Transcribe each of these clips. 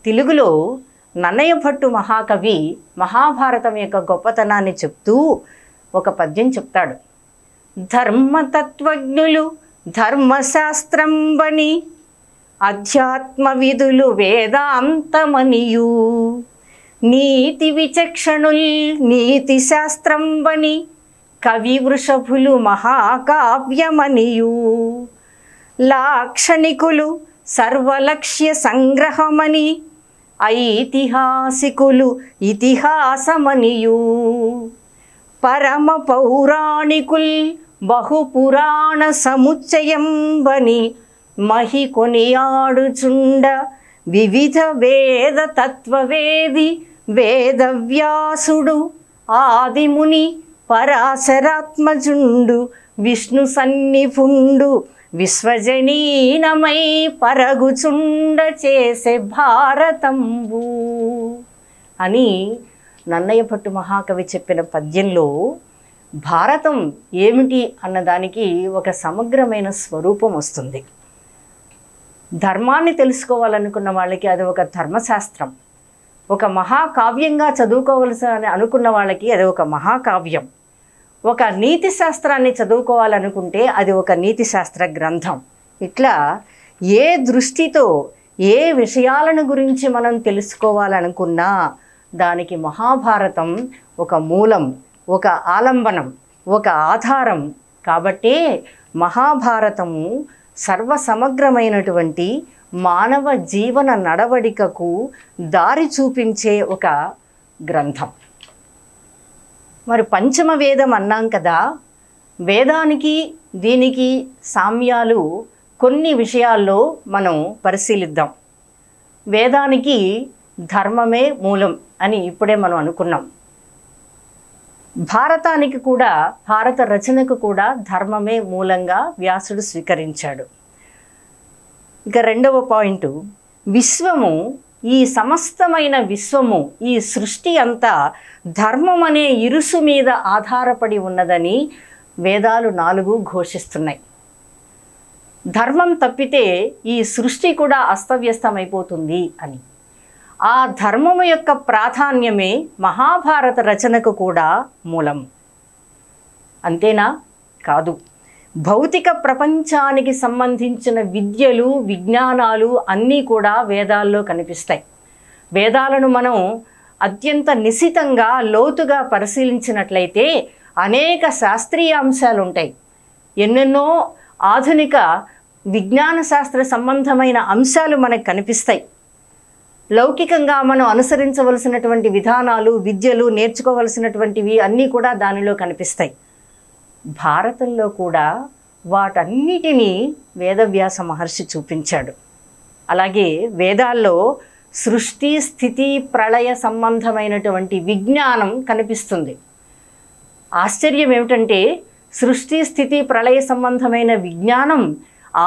తెలుగులో నన్నయ భట్టు మహాకవి మహాభారతం యొక్క గొప్పతనాన్ని చెప్తూ ఒక పద్యం చెప్తాడు. ధర్మతత్వజ్ఞులు ధర్మశాస్త్రంబని అధ్యాత్మ విధులు వేదాంతమనియు నీతి విచక్షణుల్ నీతి శాస్త్రంబని కవి వృషభులు మహాకావ్యమనియు లాక్షణికులు సర్వలక్ష్య సంగ్రహమని ఐతిహాసికులు ఇతిహాసమనియు పరమ పౌరాణికుల్ బహుపురాణ సముచ్చయంబని మహి కొనియాడుచుండ వివిధ వేద తత్వవేది వేదవ్యాసుడు ఆదిముని పరాశరాత్మజుండు విష్ణు సన్నిపుండు విశ్వజనీనమై పరగుచుండ చేసే భారతంబు అని నన్నయ భట్టు మహాకవి చెప్పిన పద్యంలో భారతం ఏమిటి అన్నదానికి ఒక సమగ్రమైన స్వరూపం వస్తుంది. ధర్మాన్ని తెలుసుకోవాలనుకున్న వాళ్ళకి అది ఒక ధర్మశాస్త్రం, ఒక మహాకావ్యంగా చదువుకోవలసి అనుకున్న వాళ్ళకి అది ఒక మహాకావ్యం, ఒక నీతి శాస్త్రాన్ని చదువుకోవాలనుకుంటే అది ఒక నీతి శాస్త్ర గ్రంథం. ఇట్లా ఏ దృష్టితో ఏ విషయాలను గురించి మనం తెలుసుకోవాలనుకున్నా దానికి మహాభారతం ఒక మూలం, ఒక ఆలంబనం, ఒక ఆధారం. కాబట్టే మహాభారతము సర్వసమగ్రమైనటువంటి మానవ జీవన నడవడికకు దారి చూపించే ఒక గ్రంథం. మరి పంచమ వేదం అన్నాం కదా, వేదానికి దీనికి సామ్యాలు కొన్ని విషయాల్లో మనం పరిశీలిద్దాం. వేదానికి ధర్మమే మూలం అని ఇప్పుడే మనం అనుకున్నాం. భారతానికి కూడా, భారత రచనకు కూడా ధర్మమే మూలంగా వ్యాసుడు స్వీకరించాడు. ఇక రెండవ పాయింట్, విశ్వము, ఈ సమస్తమైన విశ్వము, ఈ సృష్టి అంతా ధర్మం అనే ఇరుసు మీద ఆధారపడి ఉన్నదని వేదాలు 4 ఘోషిస్తున్నాయి. ధర్మం తప్పితే ఈ సృష్టి కూడా అస్తవ్యస్తమైపోతుంది అని. ఆ ధర్మము యొక్క ప్రాధాన్యమే మహాభారత రచనకు కూడా మూలం. అంతేనా? కాదు. భౌతిక ప్రపంచానికి సంబంధించిన విద్యలు, విజ్ఞానాలు అన్నీ కూడా వేదాల్లో కనిపిస్తాయి. వేదాలను మనం అత్యంత నిశితంగా లోతుగా పరిశీలించినట్లయితే అనేక శాస్త్రీయ అంశాలు ఉంటాయి. ఎన్నెన్నో ఆధునిక విజ్ఞాన శాస్త్ర సంబంధమైన అంశాలు మనకు కనిపిస్తాయి. లౌకికంగా మనం అనుసరించవలసినటువంటి విధానాలు, విద్యలు, నేర్చుకోవలసినటువంటివి అన్నీ కూడా దానిలో కనిపిస్తాయి. భారతంలో కూడా వాటన్నిటినీ వేదవ్యాస మహర్షి చూపించాడు. అలాగే వేదాల్లో సృష్టి, స్థితి, ప్రళయ సంబంధమైనటువంటి విజ్ఞానం కనిపిస్తుంది. ఆశ్చర్యం ఏమిటంటే సృష్టి, స్థితి, ప్రళయ సంబంధమైన విజ్ఞానం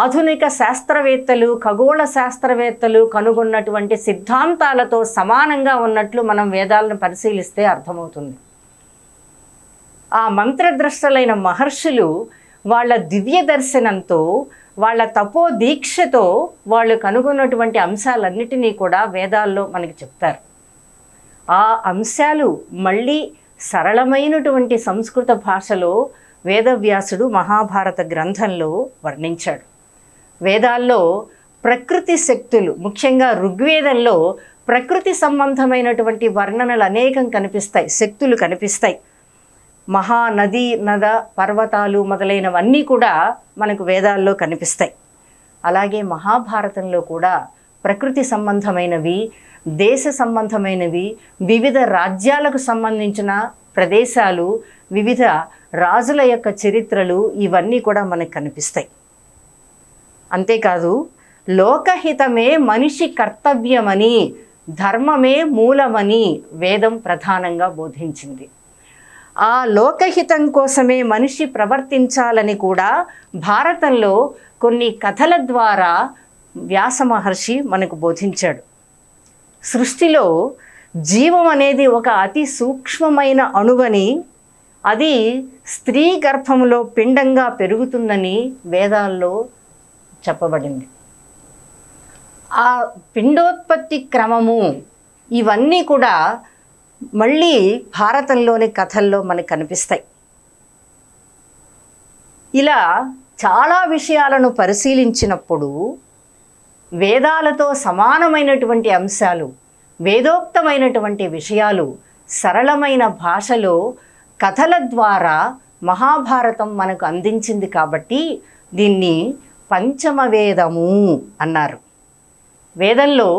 ఆధునిక శాస్త్రవేత్తలు, ఖగోళ శాస్త్రవేత్తలు కనుగొన్నటువంటి సిద్ధాంతాలతో సమానంగా ఉన్నట్లు మనం వేదాలను పరిశీలిస్తే అర్థమవుతుంది. ఆ మంత్రద్రష్టలైన మహర్షులు వాళ్ళ దివ్య దర్శనంతో, వాళ్ళ తపో దీక్షతో వాళ్ళు కనుగొన్నటువంటి అంశాలన్నిటినీ కూడా వేదాల్లో మనకి చెప్తారు. ఆ అంశాలు మళ్ళీ సరళమైనటువంటి సంస్కృత భాషలో వేదవ్యాసుడు మహాభారత గ్రంథంలో వర్ణించాడు. వేదాల్లో ప్రకృతి శక్తులు, ముఖ్యంగా ఋగ్వేదంలో ప్రకృతి సంబంధమైనటువంటి వర్ణనలు అనేకం కనిపిస్తాయి, శక్తులు కనిపిస్తాయి. మహానది, నద, పర్వతాలు మొదలైనవన్నీ కూడా మనకు వేదాల్లో కనిపిస్తాయి. అలాగే మహాభారతంలో కూడా ప్రకృతి సంబంధమైనవి, దేశ సంబంధమైనవి, వివిధ రాజ్యాలకు సంబంధించిన ప్రదేశాలు, వివిధ రాజుల యొక్క చరిత్రలు ఇవన్నీ కూడా మనకు కనిపిస్తాయి. అంతేకాదు లోకహితమే మనిషి కర్తవ్యమని, ధర్మమే మూలమని వేదం ప్రధానంగా బోధించింది. ఆ లోకహితం కోసమే మనిషి ప్రవర్తించాలని కూడా భారతంలో కొన్ని కథల ద్వారా వ్యాస మహర్షి మనకు బోధించాడు. సృష్టిలో జీవం అనేది ఒక అతి సూక్ష్మమైన అణువని, అది స్త్రీ గర్భంలో పిండంగా పెరుగుతుందని వేదాల్లో చెప్పబడింది. ఆ పిండోత్పత్తి క్రమము ఇవన్నీ కూడా మళ్ళీ భారతంలోని కథల్లో మనకు కనిపిస్తాయి. ఇలా చాలా విషయాలను పరిశీలించినప్పుడు వేదాలతో సమానమైనటువంటి అంశాలు, వేదోక్తమైనటువంటి విషయాలు సరళమైన భాషలో కథల ద్వారా మహాభారతం మనకు అందించింది కాబట్టి దీన్ని పంచమ వేదము అన్నారు. వేదంలో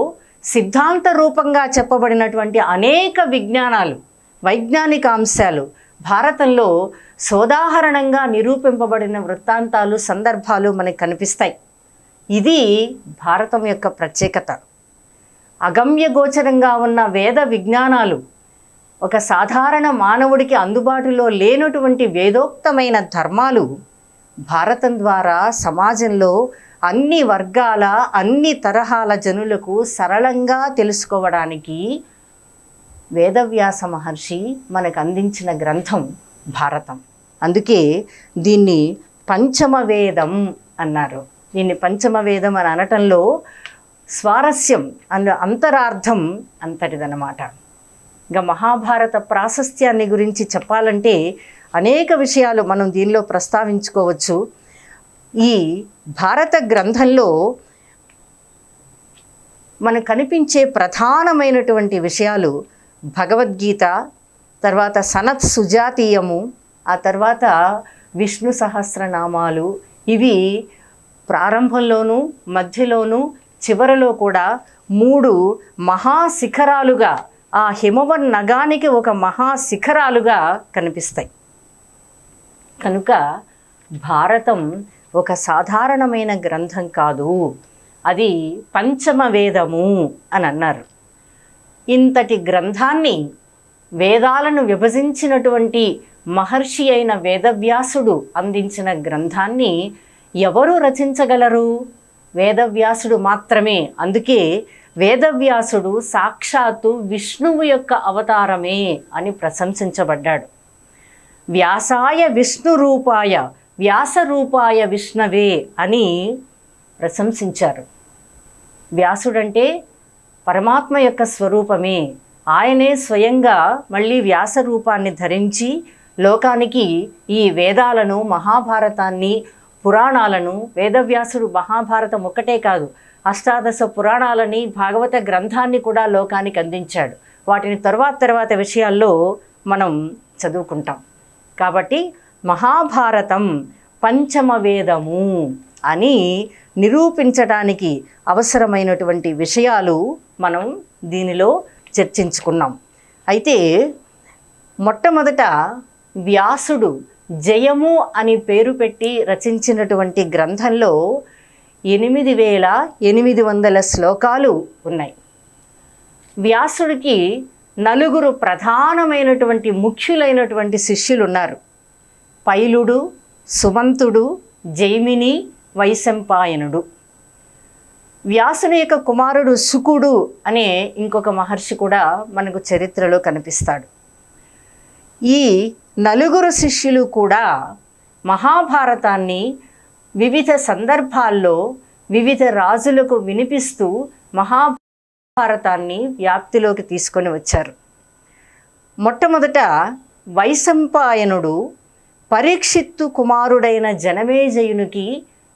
సిద్ధాంత రూపంగా చెప్పబడినటువంటి అనేక విజ్ఞానాలు, వైజ్ఞానిక అంశాలు భారతంలో సోదాహరణంగా నిరూపింపబడిన వృత్తాంతాలు, సందర్భాలు మనకు కనిపిస్తాయి. ఇది భారతం యొక్క ప్రత్యేకత. అగమ్య గోచరంగా ఉన్న వేద విజ్ఞానాలు, ఒక సాధారణ మానవుడికి అందుబాటులో లేనటువంటి వేదోక్తమైన ధర్మాలు భారతం ద్వారా సమాజంలో అన్ని వర్గాల, అన్ని తరహాల జనులకు సరళంగా తెలుసుకోవడానికి వేదవ్యాస మహర్షి మనకు అందించిన గ్రంథం భారతం. అందుకే దీన్ని పంచమ వేదం అన్నారు. దీన్ని పంచమ వేదం అని అనటంలో స్వారస్యం అన్న అంతరార్థం అంతటిదన్నమాట. ఇంకా మహాభారత ప్రాశస్త్యాన్ని గురించి చెప్పాలంటే అనేక విషయాలు మనం దీనిలో ప్రస్తావించుకోవచ్చు. ఈ భారత గ్రంథంలో మనకు కనిపించే ప్రధానమైనటువంటి విషయాలు భగవద్గీత, తర్వాత సనత్ సుజాతీయము, ఆ తర్వాత విష్ణు సహస్రనామాలు. ఇవి ప్రారంభంలోనూ, మధ్యలోనూ, చివరలో కూడా 3 మహాశిఖరాలుగా, ఆ హిమవన్ నగానికి ఒక మహాశిఖరాలుగా కనిపిస్తాయి. కనుక భారతం ఒక సాధారణమైన గ్రంథం కాదు, అది పంచమ వేదము అని అన్నారు. ఇంతటి గ్రంథాన్ని, వేదాలను విభజించినటువంటి మహర్షి అయిన వేదవ్యాసుడు అందించిన గ్రంథాన్ని ఎవరు రచించగలరు? వేదవ్యాసుడు మాత్రమే. అందుకే వేదవ్యాసుడు సాక్షాత్తు విష్ణువు యొక్క అవతారమే అని ప్రశంసించబడ్డాడు. వ్యాసాయ విష్ణు రూపాయ వ్యాస రూపాయ విష్ణవే అని ప్రశంసించారు. వ్యాసుడంటే పరమాత్మ యొక్క స్వరూపమే. ఆయనే స్వయంగా మళ్ళీ వ్యాస రూపాన్ని ధరించి లోకానికి ఈ వేదాలను, మహాభారతాన్ని, పురాణాలను, వేదవ్యాసుడు మహాభారతం ఒక్కటే కాదు, అష్టాదశ పురాణాలని, భాగవత గ్రంథాన్ని కూడా లోకానికి అందించాడు. వాటిని తర్వాత విషయాల్లో మనం చదువుకుంటాం. కాబట్టి మహాభారతం పంచమ వేదము అని నిరూపించడానికి అవసరమైనటువంటి విషయాలు మనం దీనిలో చర్చించుకున్నాం. అయితే మొట్టమొదట వ్యాసుడు జయము అని పేరు పెట్టి రచించినటువంటి గ్రంథంలో 8800 శ్లోకాలు ఉన్నాయి. వ్యాసుడికి 4 ప్రధానమైనటువంటి ముఖ్యులైనటువంటి శిష్యులు ఉన్నారు. పైలుడు, సుమంతుడు, జైమిని, వైశంపాయనుడు. వ్యాసుని యొక్క కుమారుడు శుకుడు అనే ఇంకొక మహర్షి కూడా మనకు చరిత్రలో కనిపిస్తాడు. ఈ 4 శిష్యులు కూడా మహాభారతాన్ని వివిధ సందర్భాల్లో వివిధ రాజులకు వినిపిస్తూ మహాభారతాన్ని వ్యాప్తిలోకి తీసుకొని వచ్చారు. మొట్టమొదట వైశంపాయనుడు పరీక్షిత్తు కుమారుడైన జనమేజయునికి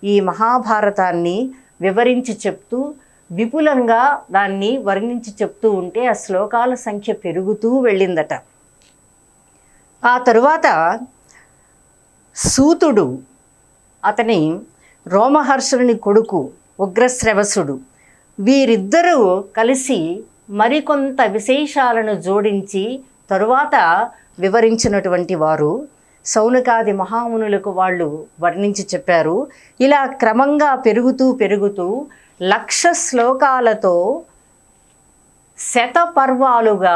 ఈ మహాభారతాన్ని వివరించి చెప్తూ, విపులంగా దాన్ని వర్ణించి చెప్తూ ఉంటే ఆ శ్లోకాల సంఖ్య పెరుగుతూ వెళ్ళిందట. ఆ తరువాత సూతుడు, అతని రోమహర్షుని కొడుకు ఉగ్రశ్రవసుడు, వీరిద్దరూ కలిసి మరికొంత విశేషాలను జోడించి తరువాత వివరించినటువంటి వారు. సౌనకాది మహామునులకు వాళ్ళు వర్ణించి చెప్పారు. ఇలా క్రమంగా పెరుగుతూ 1,00,000 శ్లోకాలతో శతపర్వాలుగా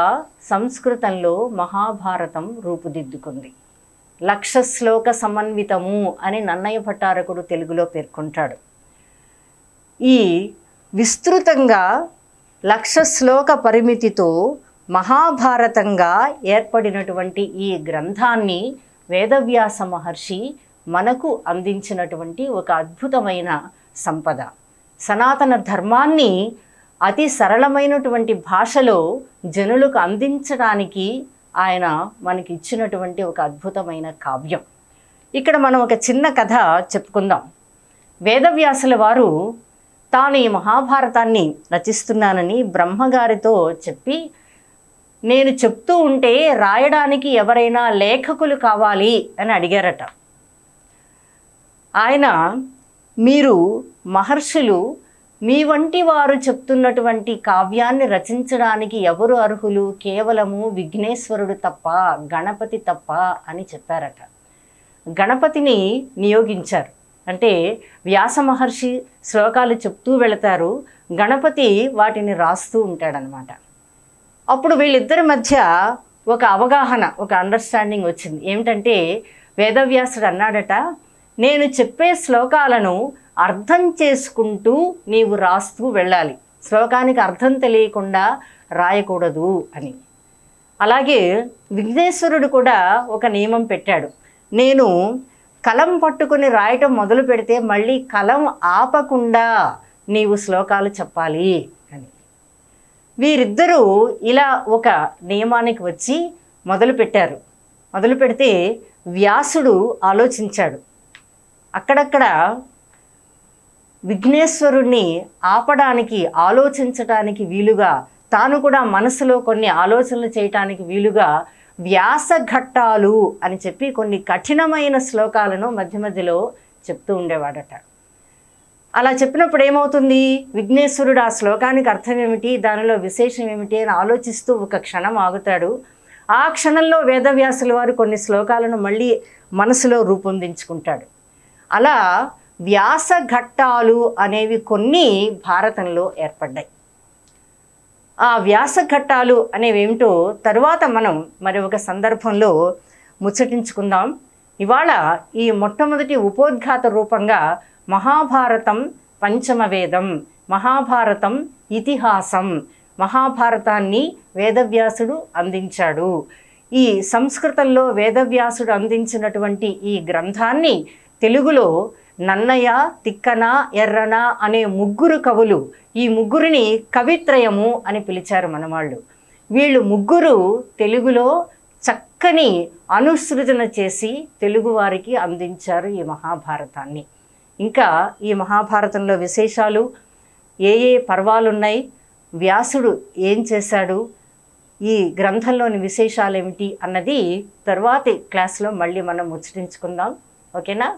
సంస్కృతంలో మహాభారతం రూపుదిద్దుకుంది. 1,00,000 శ్లోక సమన్వితము అని నన్నయ్య భట్టారకుడు తెలుగులో పేర్కొంటాడు. ఈ విస్తృతంగా 1,00,000 శ్లోక పరిమితితో మహాభారతంగా ఏర్పడినటువంటి ఈ గ్రంథాన్ని వేదవ్యాస మహర్షి మనకు అందించినటువంటి ఒక అద్భుతమైన సంపద. సనాతన ధర్మాన్ని అతి సరళమైనటువంటి భాషలో జనులకు అందించడానికి ఆయన మనకి ఇచ్చినటువంటి ఒక అద్భుతమైన కావ్యం. ఇక్కడ మనం ఒక చిన్న కథ చెప్పుకుందాం. వేదవ్యాసుల వారు తాను ఈ మహాభారతాన్ని రచిస్తున్నానని బ్రహ్మగారితో చెప్పి, నేను చెప్తూ ఉంటే రాయడానికి ఎవరైనా లేఖకులు కావాలి అని అడిగారట. ఆయన, మీరు మహర్షులు, మీ వంటి వారు చెప్తున్నటువంటి కావ్యాన్ని రచించడానికి ఎవరు అర్హులు? కేవలము విఘ్నేశ్వరుడు తప్ప, గణపతి తప్ప అని చెప్పారట. గణపతిని నియోగించారు. అంటే వ్యాస మహర్షి శ్లోకాలు చెప్తూ వెళతారు, గణపతి వాటిని రాస్తూ ఉంటాడనమాట. అప్పుడు వీళ్ళిద్దరి మధ్య ఒక అవగాహన, ఒక అండర్స్టాండింగ్ వచ్చింది. ఏమిటంటే వేదవ్యాసుడు అన్నాడట, నేను చెప్పే శ్లోకాలను అర్థం చేసుకుంటూ నీవు రాస్తూ వెళ్ళాలి, శ్లోకానికి అర్థం తెలియకుండా రాయకూడదు అని. అలాగే విఘ్నేశ్వరుడు కూడా ఒక నియమం పెట్టాడు, నేను కలం పట్టుకుని రాయటం మొదలు పెడితే మళ్ళీ కలం ఆపకుండా నీవు శ్లోకాలు చెప్పాలి అని. వీరిద్దరూ ఇలా ఒక నియమానికి వచ్చి మొదలు పెట్టారు. మొదలు పెడితే వ్యాసుడు ఆలోచించాడు. అక్కడక్కడ విఘ్నేశ్వరుణ్ణి ఆపడానికి, ఆలోచించటానికి వీలుగా, తాను కూడా మనసులో కొన్ని ఆలోచనలు చేయటానికి వీలుగా వ్యాసఘట్టాలు అని చెప్పి కొన్ని కఠినమైన శ్లోకాలను మధ్య మధ్యలో చెప్తూ ఉండేవాడట. అలా చెప్పినప్పుడు ఏమవుతుంది, విఘ్నేశ్వరుడు ఆ శ్లోకానికి అర్థం ఏమిటి, దానిలో విశేషం ఏమిటి అని ఆలోచిస్తూ ఒక క్షణం ఆగుతాడు. ఆ క్షణంలో వేదవ్యాసుల వారు కొన్ని శ్లోకాలను మళ్ళీ మనసులో రూపొందించుకుంటాడు. అలా వ్యాసఘట్టాలు అనేవి కొన్ని భారతంలో ఏర్పడ్డాయి. ఆ వ్యాసఘట్టాలు అనేవేమిటో తరువాత మనం మరి ఒక సందర్భంలో ముచ్చటించుకుందాం. ఇవాళ ఈ మొట్టమొదటి ఉపోద్ఘాత రూపంగా మహాభారతం పంచమ వేదం, మహాభారతం ఇతిహాసం, మహాభారతాన్ని వేదవ్యాసుడు అందించాడు. ఈ సంస్కృతంలో వేదవ్యాసుడు అందించినటువంటి ఈ గ్రంథాన్ని తెలుగులో నన్నయ, తిక్కన, ఎర్రన అనే ముగ్గురు కవులు, ఈ ముగ్గురిని కవిత్రయము అని పిలిచారు మనవాళ్ళు. వీళ్ళు ముగ్గురు తెలుగులో చక్కని అనుసృజన చేసి తెలుగువారికి అందించారు ఈ మహాభారతాన్ని. ఇంకా ఈ మహాభారతంలో విశేషాలు, ఏ ఏ పర్వాలున్నాయి, వ్యాసుడు ఏం చేశాడు, ఈ గ్రంథంలోని విశేషాలు ఏమిటి అన్నది తర్వాతి క్లాస్లో మళ్ళీ మనం ముచ్చటించుకుందాం. ఓకేనా?